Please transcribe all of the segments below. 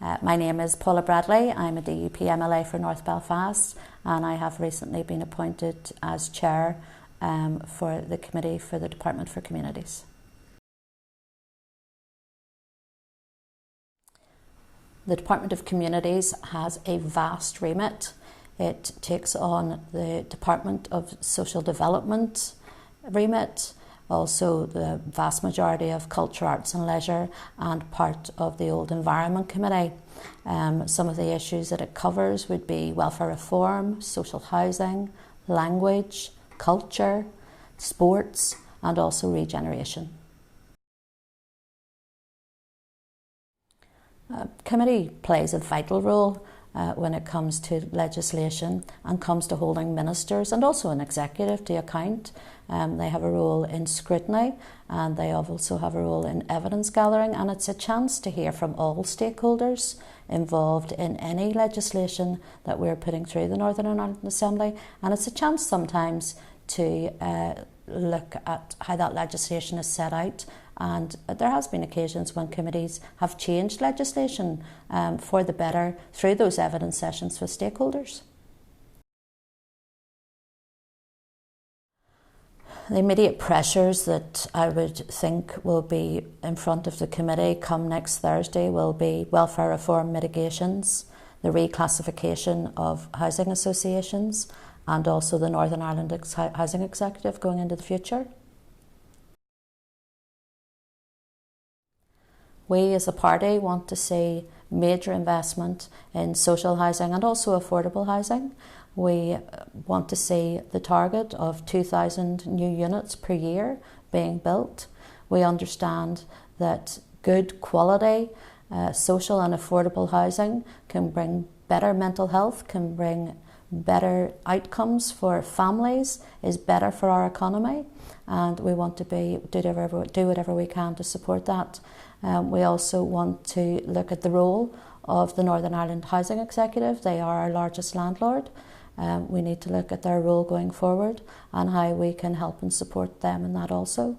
My name is Paula Bradley. I'm a DUP MLA for North Belfast, and I have recently been appointed as Chair for the Committee for the Department for Communities. The Department of Communities has a vast remit. It takes on the Department of Social Development remit, also the vast majority of Culture, Arts and Leisure, and part of the old Environment Committee. Some of the issues that it covers would be welfare reform, social housing, language, culture, sports, and also regeneration. Committee plays a vital role when it comes to legislation and comes to holding ministers and also an executive to account. They have a role in scrutiny, and they also have a role in evidence gathering, and it's a chance to hear from all stakeholders involved in any legislation that we're putting through the Northern Ireland Assembly, and it's a chance sometimes to look at how that legislation is set out. And there has been occasions when committees have changed legislation for the better through those evidence sessions with stakeholders. The immediate pressures that I would think will be in front of the committee come next Thursday will be welfare reform mitigations, the reclassification of housing associations, and also the Northern Ireland Housing Executive going into the future. We as a party want to see major investment in social housing and also affordable housing. We want to see the target of 2,000 new units per year being built. We understand that good quality social and affordable housing can bring better mental health, can bring better outcomes for families, is better for our economy, and we want to do whatever we can to support that. We also want to look at the role of the Northern Ireland Housing Executive. They are our largest landlord. We need to look at their role going forward and how we can help and support them in that also.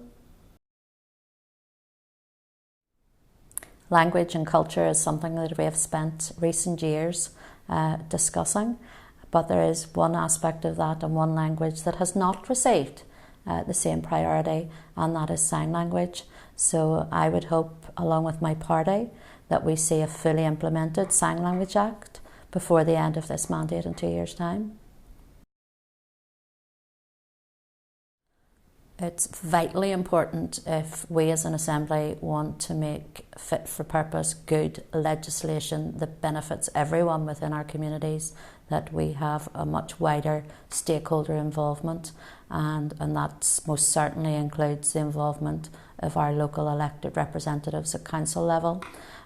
Language and culture is something that we have spent recent years discussing, but there is one aspect of that and one language that has not received the same priority, and that is sign language. So I would hope, along with my party, that we see a fully implemented Sign Language Act before the end of this mandate in 2 years' time. It's vitally important, if we as an Assembly want to make fit for purpose good legislation that benefits everyone within our communities, that we have a much wider stakeholder involvement, and that most certainly includes the involvement of our local elected representatives at council level.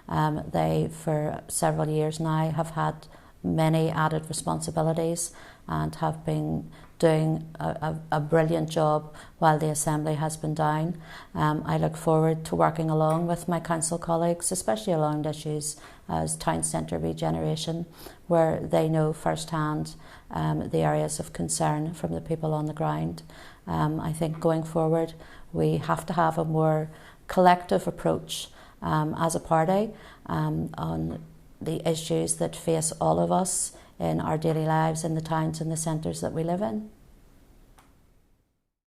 They, for several years now, have had many added responsibilities and have been doing a brilliant job while the Assembly has been down. I look forward to working along with my council colleagues, especially along issues as town centre regeneration, where they know firsthand the areas of concern from the people on the ground. I think going forward we have to have a more collective approach as a party on the issues that face all of us in our daily lives in the towns and the centres that we live in.